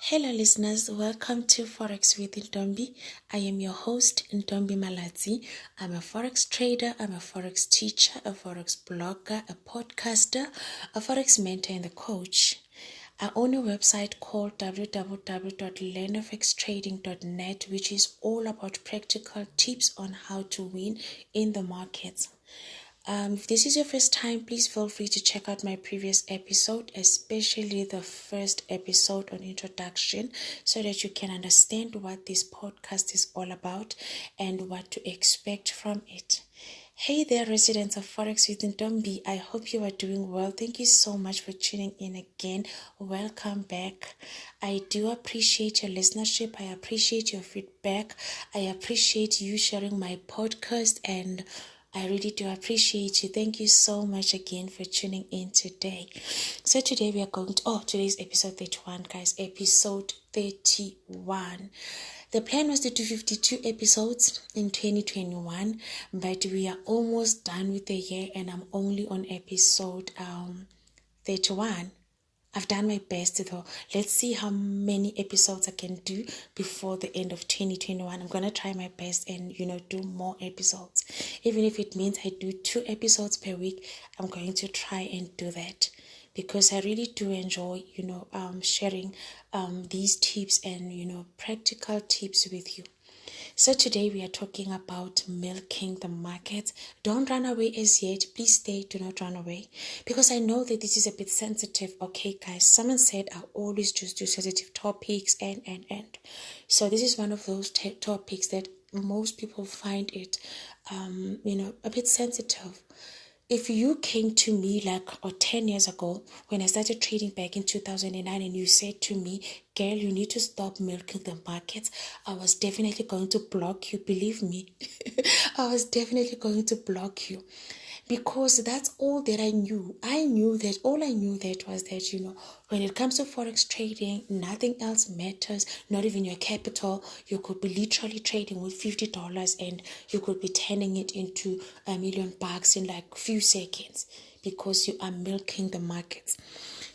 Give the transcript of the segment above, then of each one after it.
Hello, listeners. Welcome to Forex with Ntombi. I am your host, Ntombi Malatsi. I'm a Forex trader, I'm a Forex teacher, a Forex blogger, a podcaster, a Forex mentor, and a coach. I own a website called www.learnofxtrading.net, which is all about practical tips on how to win in the markets. If this is your first time, please feel free to check out my previous episode, especially the first episode on introduction, so that you can understand what this podcast is all about and what to expect from it. Hey there, residents of Forex with Ntombi. I hope you are doing well. Thank you so much for tuning in again. Welcome back. I do appreciate your listenership. I appreciate your feedback. I appreciate you sharing my podcast, and I really do appreciate you. Thank you so much again for tuning in today. So today we are going to, today's episode 31, guys. Episode 31. The plan was to do 52 episodes in 2021, but we are almost done with the year and I'm only on episode 31. I've done my best though. Let's see how many episodes I can do before the end of 2021. I'm going to try my best and, do more episodes. Even if it means I do 2 episodes per week, I'm going to try and do that. Because I really do enjoy, sharing these tips and, practical tips with you. So today we are talking about milking the market. Don't run away as yet. Please stay. Do not run away. Because I know that this is a bit sensitive. Okay, guys. Someone said I always just do sensitive topics and. So this is one of those topics that most people find it, a bit sensitive. If you came to me 10 years ago when I started trading back in 2009 and you said to me, girl, you need to stop milking the markets, I was definitely going to block you. Believe me, I was definitely going to block you. Because that's all that I knew. All I knew was that, when it comes to Forex trading, nothing else matters, not even your capital. You could be literally trading with $50 and you could be turning it into $1 million in few seconds because you are milking the markets.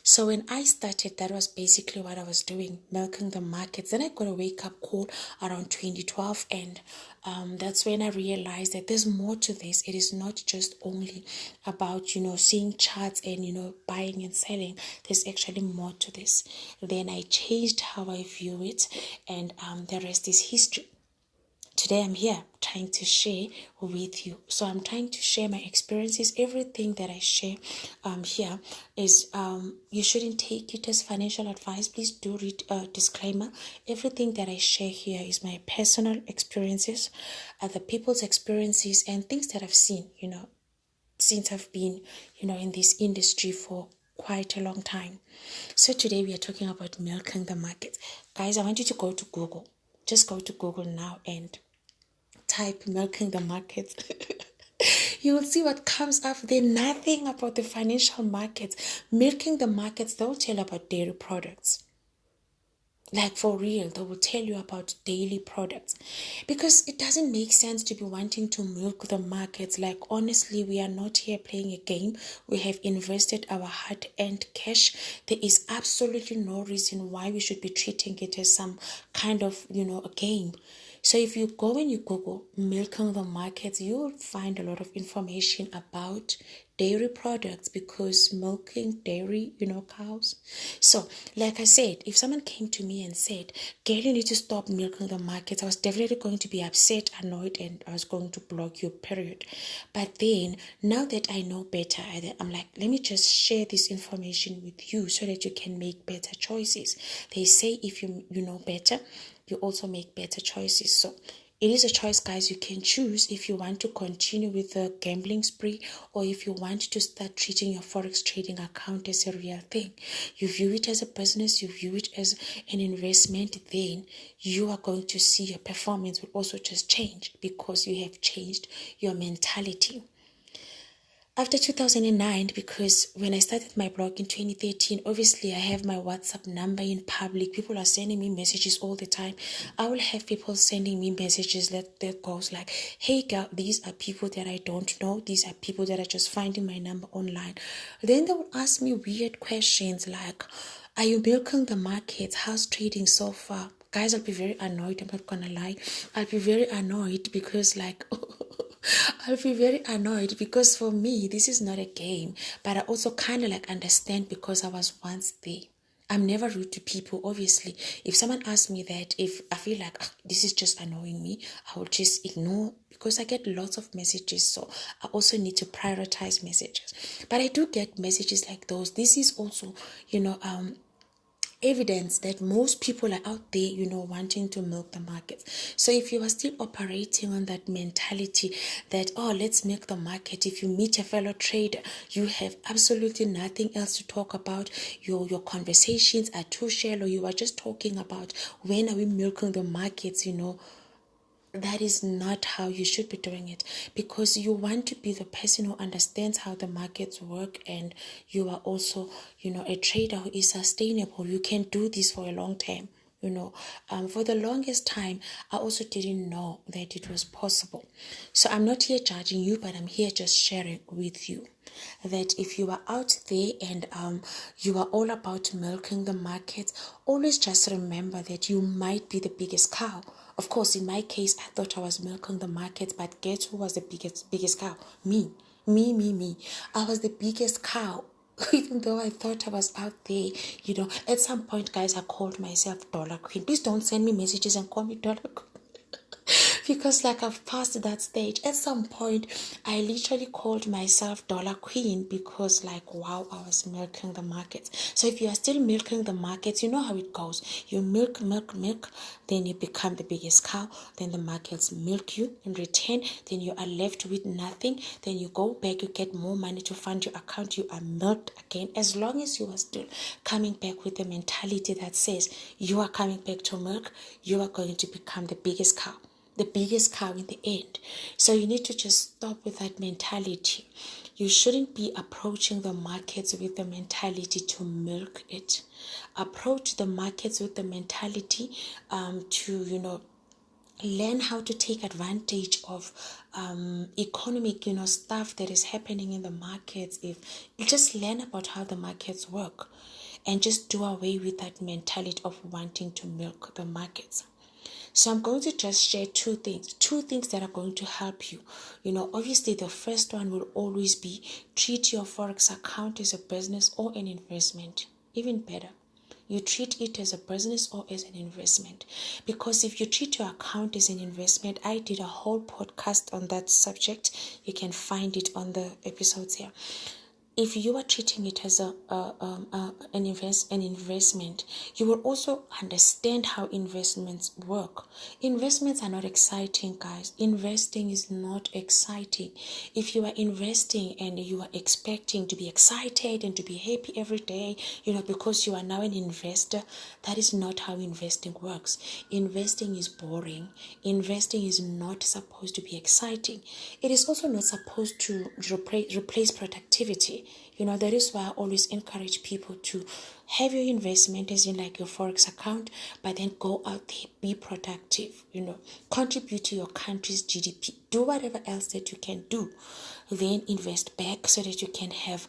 So when I started, that was basically what I was doing, milking the markets. Then I got a wake-up call around 2012, and that's when I realized that there's more to this. It is not just only about, seeing charts and, buying and selling. There's actually more to this. Then I changed how I view it, and the rest is history. Today I'm here trying to share with you. So I'm trying to share my experiences. Everything that I share here is you shouldn't take it as financial advice. Please do read a disclaimer. Everything that I share here is my personal experiences, other people's experiences, and things that I've seen, since I've been, in this industry for quite a long time. So today we are talking about milking the market. Guys, I want you to go to Google. Just go to Google now and type milking the markets. You will see what comes up there. Nothing about the financial markets. Milking the markets, they'll tell you about dairy products. For real, they will tell you about daily products. Because it doesn't make sense to be wanting to milk the markets. Honestly, we are not here playing a game. We have invested our hard-earned cash. There is absolutely no reason why we should be treating it as some kind of, a game. So if you go and you Google milking the markets, you will find a lot of information about dairy products, because milking dairy, cows. So like I said, if someone came to me and said, girl, you need to stop milking the markets, I was definitely going to be upset, annoyed, and I was going to block you, period. But then now that I know better, I'm like, let me just share this information with you so that you can make better choices. They say if you know better, you also make better choices. So it is a choice, guys. You can choose if you want to continue with the gambling spree or if you want to start treating your Forex trading account as a real thing. You view it as a business, you view it as an investment, then you are going to see your performance will also just change because you have changed your mentality. After 2009, because when I started my blog in 2013, obviously I have my WhatsApp number in public. People are sending me messages all the time. I will have people sending me messages that goes like, hey girl, these are people that I don't know. These are people that are just finding my number online. Then they will ask me weird questions like, Are you milking the markets? How's trading so far? Guys, I'll be very annoyed. I'm not gonna lie. I'll be very annoyed because, like, I'll be very annoyed because for me, this is not a game. But I also kind of like understand because I was once there. I'm never rude to people, obviously. If someone asks me that, if I feel like this is just annoying me, I will just ignore because I get lots of messages. So I also need to prioritize messages. But I do get messages like those. This is also, evidence that most people are out there, wanting to milk the markets. So if you are still operating on that mentality that, oh, let's milk the market, if you meet a fellow trader, you have absolutely nothing else to talk about, your conversations are too shallow, you are just talking about when are we milking the markets, that is not how you should be doing it, because you want to be the person who understands how the markets work, and you are also a trader who is sustainable. You can do this for a long time. For the longest time, I also didn't know that it was possible. So I'm not here judging you, but I'm here just sharing with you that if you are out there and you are all about milking the market, always just remember that you might be the biggest cow. Of course, in my case, I thought I was milking the market, but guess who was the biggest cow? Me. Me. I was the biggest cow. Even though I thought I was out there, at some point, guys, I called myself Dollar Queen. Please don't send me messages and call me Dollar Queen. Because like I've passed that stage. At some point, I literally called myself Dollar Queen because like, wow, I was milking the markets. So if you are still milking the markets, you know how it goes. You milk, then you become the biggest cow. Then the markets milk you in return. Then you are left with nothing. Then you go back, you get more money to fund your account. You are milked again. As long as you are still coming back with the mentality that says you are coming back to milk, you are going to become the biggest cow. The biggest cow in the end. So you need to just stop with that mentality. You shouldn't be approaching the markets with the mentality to milk it. Approach the markets with the mentality to learn how to take advantage of economic stuff that is happening in the markets. If you just learn about how the markets work and just do away with that mentality of wanting to milk the markets. So I'm going to just share two things that are going to help you. Obviously the first one will always be treat your Forex account as a business or an investment. Even better, you treat it as a business or as an investment. Because if you treat your account as an investment, I did a whole podcast on that subject. You can find it on the episodes here. If you are treating it as an investment, you will also understand how investments work. Investments are not exciting, guys. Investing is not exciting. If you are investing and you are expecting to be excited and to be happy every day, because you are now an investor, that is not how investing works. Investing is boring. Investing is not supposed to be exciting. It is also not supposed to replace productivity. That is why I always encourage people to have your investment as in like your Forex account, but then go out there, be productive, contribute to your country's GDP, do whatever else that you can do, then invest back so that you can have,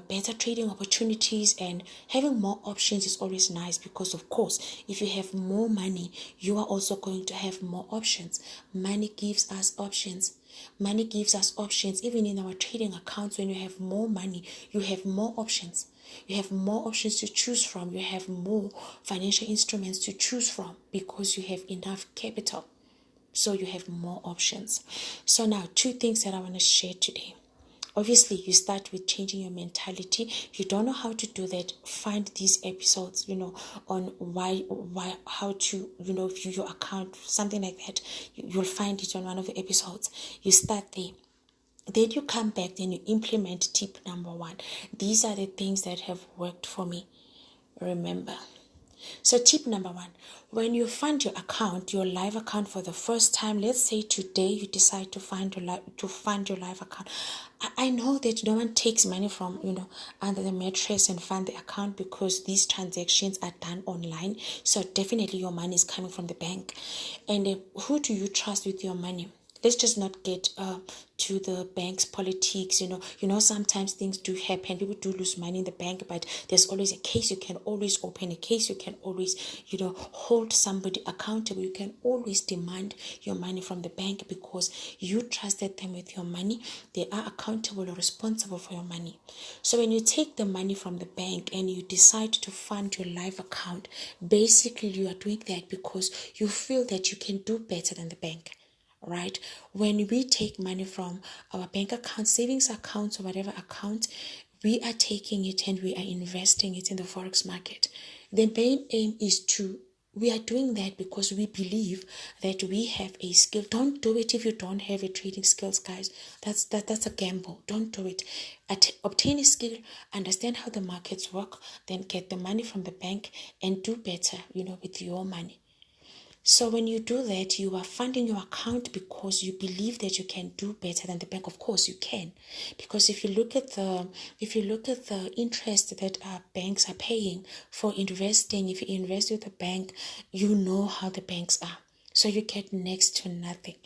better trading opportunities. And having more options is always nice because, of course, if you have more money, you are also going to have more options. Money gives us options. Money gives us options. Even in our trading accounts, when you have more money, you have more options. You have more options to choose from. You have more financial instruments to choose from because you have enough capital. So you have more options. So now, two things that I want to share today. Obviously, you start with changing your mentality. If you don't know how to do that, find these episodes, on how to, view your account, something like that. You'll find it on one of the episodes. You start there. Then you come back, then you implement tip number 1. These are the things that have worked for me. Remember. So tip number 1, when you fund your account, your live account for the first time, let's say today you decide to fund your live account. I know that no one takes money from, under the mattress and fund the account because these transactions are done online. So definitely your money is coming from the bank. And who do you trust with your money? let's just not get to the bank's politics. Sometimes things do happen, people do lose money in the bank, but there's always a case. You can always open a case, you can always hold somebody accountable, you can always demand your money from the bank because you trusted them with your money. They are accountable or responsible for your money. So when you take the money from the bank and you decide to fund your live account, basically you are doing that because you feel that you can do better than the bank. Right? When we take money from our bank account, savings accounts, or whatever account, we are taking it and we are investing it in the forex market. The main aim is we are doing that because we believe that we have a skill. Don't do it if you don't have a trading skills, guys. That's a gamble. Don't do it. Obtain a skill, understand how the markets work, then get the money from the bank and do better, with your money. So when you do that, you are funding your account because you believe that you can do better than the bank. Of course, you can, because if you look at the interest that banks are paying for investing, if you invest with a bank, you know how the banks are. So you get next to nothing.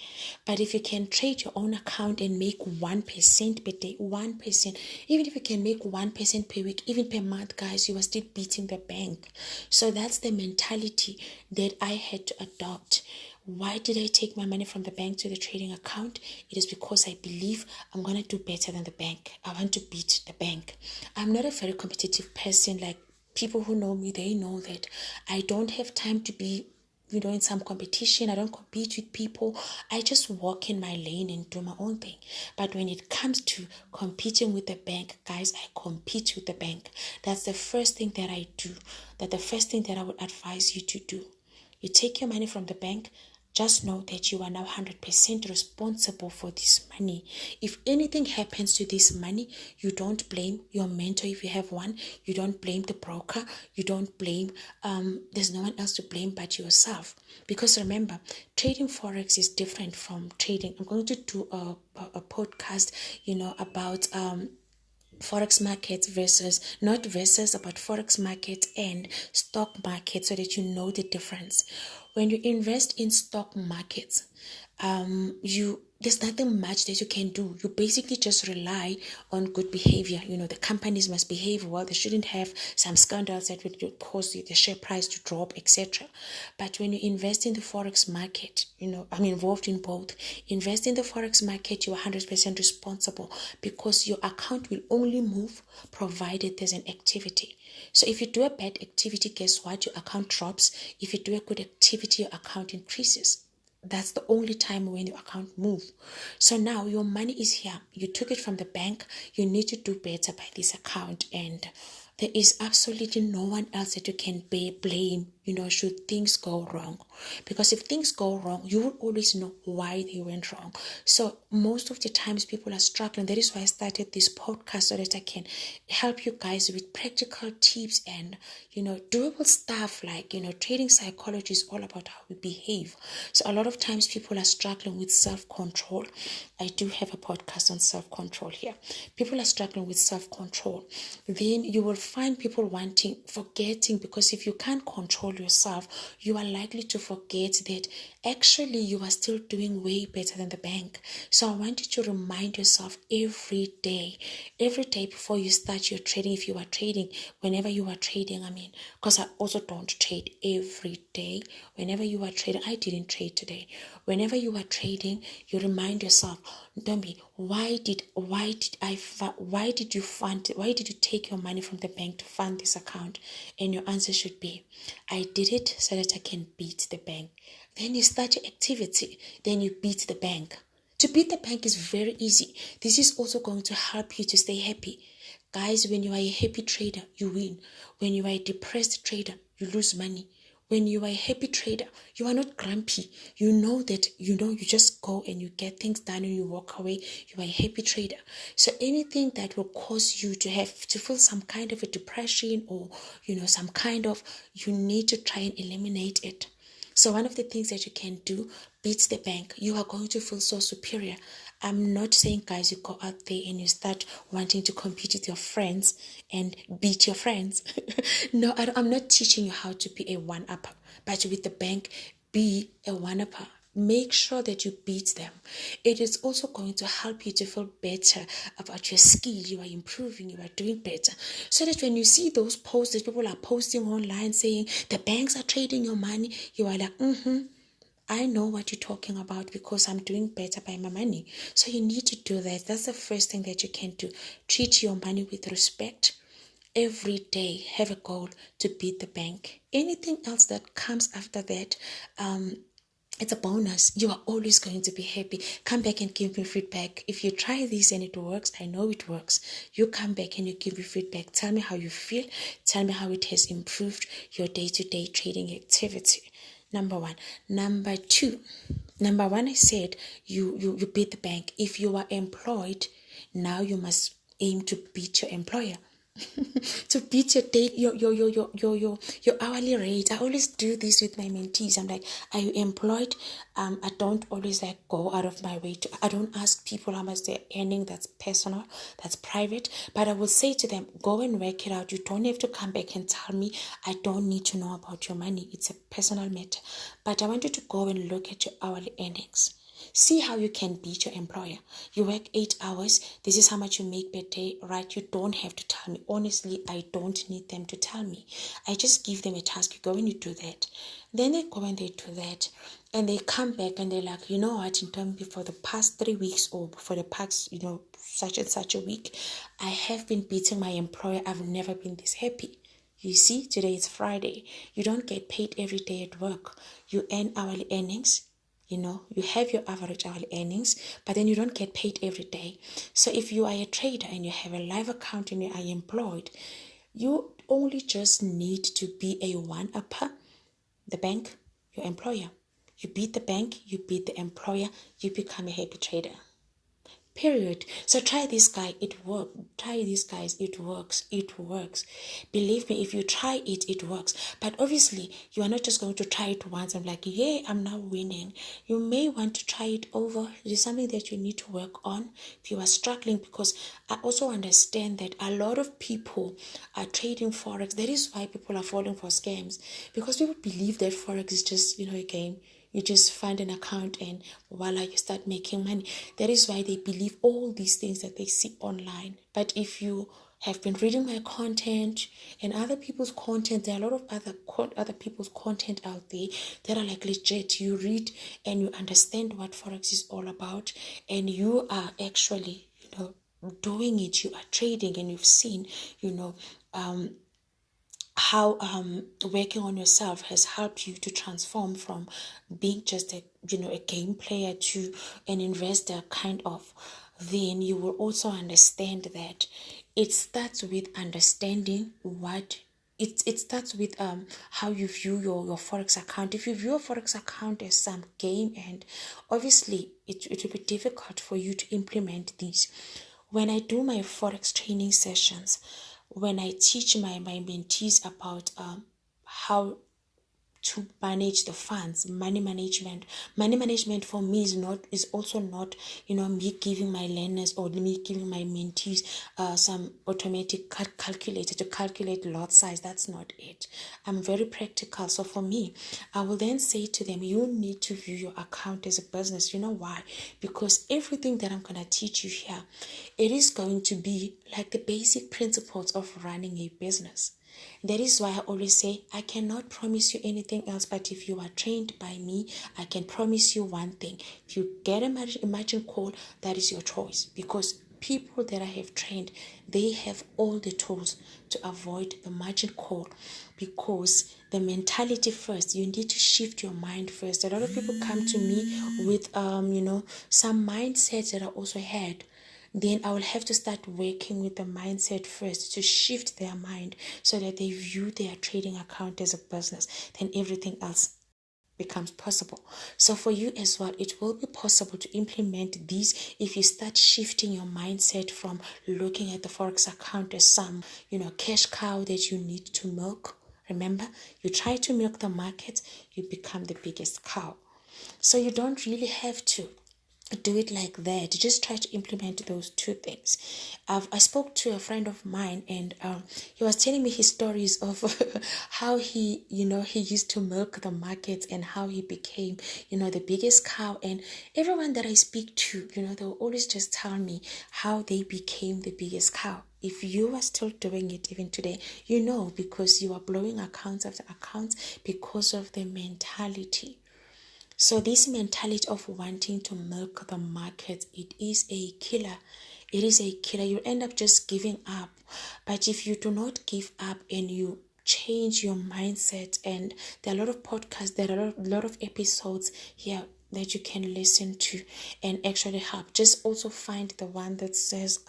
But if you can trade your own account and make 1% per day, 1%, even if you can make 1% per week, even per month, guys, you are still beating the bank. So that's the mentality that I had to adopt. Why did I take my money from the bank to the trading account? It is because I believe I'm going to do better than the bank. I want to beat the bank. I'm not a very competitive person. Like, people who know me, they know that I don't have time to be in some competition. I don't compete with people. I just walk in my lane and do my own thing. But when it comes to competing with the bank, guys, I compete with the bank. That's the first thing that I do. That's the first thing that I would advise you to do. You take your money from the bank. Just know that you are now 100% responsible for this money. If anything happens to this money, you don't blame your mentor if you have one. You don't blame the broker. You don't blame, there's no one else to blame but yourself. Because remember, trading Forex is different from trading. I'm going to do a podcast, about forex markets not versus about forex market and stock market, so that you know the difference. When you invest in stock markets, there's nothing much that you can do. You basically just rely on good behavior. The companies must behave well. They shouldn't have some scandals that would cause the share price to drop, etc. But when you invest in the forex market, I'm involved in both. Invest in the forex market, you are 100% responsible because your account will only move provided there's an activity. So if you do a bad activity, guess what? Your account drops. If you do a good activity, your account increases. That's the only time when your account moves. So now your money is here. You took it from the bank. You need to do better by this account. And there is absolutely no one else that you can blame, should things go wrong. Because if things go wrong, you will always know why they went wrong. So most of the times people are struggling. That is why I started this podcast, so that I can help you guys with practical tips and, doable stuff. Like, trading psychology is all about how we behave. So a lot of times people are struggling with self-control. I do have a podcast on self-control here. People are struggling with self-control. Then you will find people forgetting, because if you can't control yourself, you are likely to forget that actually you are still doing way better than the bank. So I want you to remind yourself every day before you start your trading. If you are trading, whenever you are trading, because I also don't trade every day. Whenever you are trading, I didn't trade today. Whenever you are trading, you remind yourself, Ntombi, why did you take your money from the bank to fund this account? And your answer should be, I did it so that I can beat the bank. Then you start your activity, then you beat the bank. To beat the bank is very easy. This is also going to help you to stay happy. Guys, when you are a happy trader, you win. When you are a depressed trader, you lose money. When you are a happy trader, you are not grumpy. You know that, you just go and you get things done and you walk away. You are a happy trader. So anything that will cause you to have to feel some kind of a depression or, some kind of, you need to try and eliminate it. So one of the things that you can do, beats the bank. You are going to feel so superior. I'm not saying, guys, you go out there and you start wanting to compete with your friends and beat your friends. No, I'm not teaching you how to be a one-upper. But with the bank, be a one-upper. Make sure that you beat them. It is also going to help you to feel better about your skill. You are improving, you are doing better. So that when you see those posts that people are posting online saying the banks are trading your money, you are like, I know what you're talking about because I'm doing better by my money. So you need to do that. That's the first thing that you can do. Treat your money with respect. Every day, have a goal to beat the bank. Anything else that comes after that, it's a bonus. You are always going to be happy. Come back and give me feedback. If you try this and it works, I know it works. You come back and you give me feedback. Tell me how you feel. Tell me how it has improved your day-to-day trading activity. Number one. Number two. Number one, I said you beat the bank. If you are employed, now you must aim to beat your employer. To beat your day, your hourly rate. I always do this with my mentees. I'm like, are you employed? I don't always like go out of my way to. I don't ask people how much they're earning. That's personal. That's private. But I will say to them, go and work it out. You don't have to come back and tell me. I don't need to know about your money. It's a personal matter. But I want you to go and look at your hourly earnings. See how you can beat your employer. You work 8 hours. This is how much you make per day, right? You don't have to tell me. Honestly, I don't need them to tell me. I just give them a task. You go and you do that. Then they go and they do that. And they come back and they're like, you know what, in terms of for the past 3 weeks or for the past, such and such a week, I have been beating my employer. I've never been this happy. You see, today is Friday. You don't get paid every day at work. You earn hourly earnings. You have your average hourly earnings, but then you don't get paid every day. So if you are a trader and you have a live account and you are employed, you only just need to be a one-upper. The bank, your employer. You beat the bank, you beat the employer, you become a happy trader. Period. So try this guy, it works. Try these guys, it works. It works. Believe me, if you try it, it works. But obviously, you are not just going to try it once and like, yeah, I'm now winning. You may want to try it over. It is something that you need to work on if you are struggling, because I also understand that a lot of people are trading Forex. That is why people are falling for scams, because people believe that Forex is just, a game. You just find an account and voila, you start making money. That is why they believe all these things that they see online. But if you have been reading my content and other people's content, there are a lot of other people's content out there that are like legit. You read and you understand what Forex is all about, and you are actually, doing it. You are trading, and you've seen, how working on yourself has helped you to transform from being just a game player to an investor kind of. Then you will also understand that it starts with understanding what it starts with how you view your Forex account. If you view a Forex account as some game, and obviously it will be difficult for you to implement these. When I do my Forex training sessions, when I teach my mentees about how to manage the funds, money management for me is also not me giving my learners or me giving my mentees some automatic calculator to calculate lot size. That's not it. I'm very practical. So for me, I will then say to them, you need to view your account as a business. You know why? Because everything that I'm going to teach you here, it is going to be like the basic principles of running a business. That is why I always say, I cannot promise you anything else, but if you are trained by me, I can promise you one thing. If you get a margin call, that is your choice, because people that I have trained, they have all the tools to avoid the margin call, because the mentality first, you need to shift your mind first. A lot of people come to me with some mindsets that I also had. Then I will have to start working with the mindset first to shift their mind so that they view their trading account as a business. Then everything else becomes possible. So for you as well, it will be possible to implement these if you start shifting your mindset from looking at the Forex account as some, cash cow that you need to milk. Remember, you try to milk the market, you become the biggest cow. So you don't really have to. do it like that. Just try to implement those two things. I spoke to a friend of mine, and he was telling me his stories of how he used to milk the markets and how he became the biggest cow. And everyone that I speak to, they'll always just tell me how they became the biggest cow. If you are still doing it even today, because you are blowing accounts after accounts because of the mentality. So this mentality of wanting to milk the market, it is a killer. It is a killer. You end up just giving up. But if you do not give up and you change your mindset, and there are a lot of podcasts, there are a lot of episodes here that you can listen to and actually help. Just also find the one that says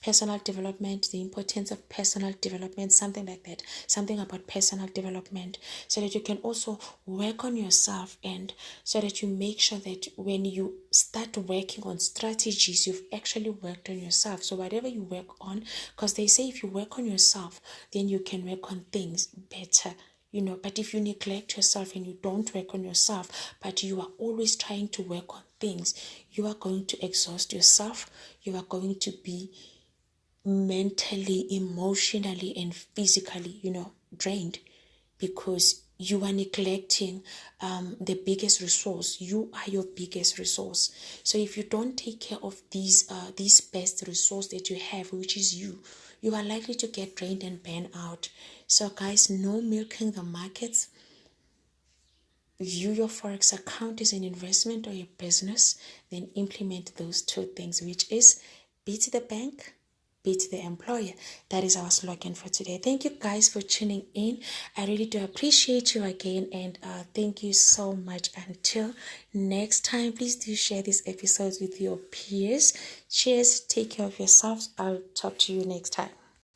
personal development, the importance of personal development, something like that, something about personal development, so that you can also work on yourself, and so that you make sure that when you start working on strategies, you've actually worked on yourself. So whatever you work on, because they say if you work on yourself, then you can work on things better. But if you neglect yourself and you don't work on yourself, but you are always trying to work on things, you are going to exhaust yourself. You are going to be mentally, emotionally, and physically, drained, because you are neglecting the biggest resource. You are your biggest resource. So if you don't take care of these best resource that you have, which is you are likely to get drained and burn out. So guys, no milking the markets. View your forex account as an investment or your business, then implement those two things, which is beat the bank, beat the employer. That is our slogan for today. Thank you guys for tuning in. I really do appreciate you again, and thank you so much. Until next time, please do share these episodes with your peers. Cheers. Take care of yourselves. I'll talk to you next time.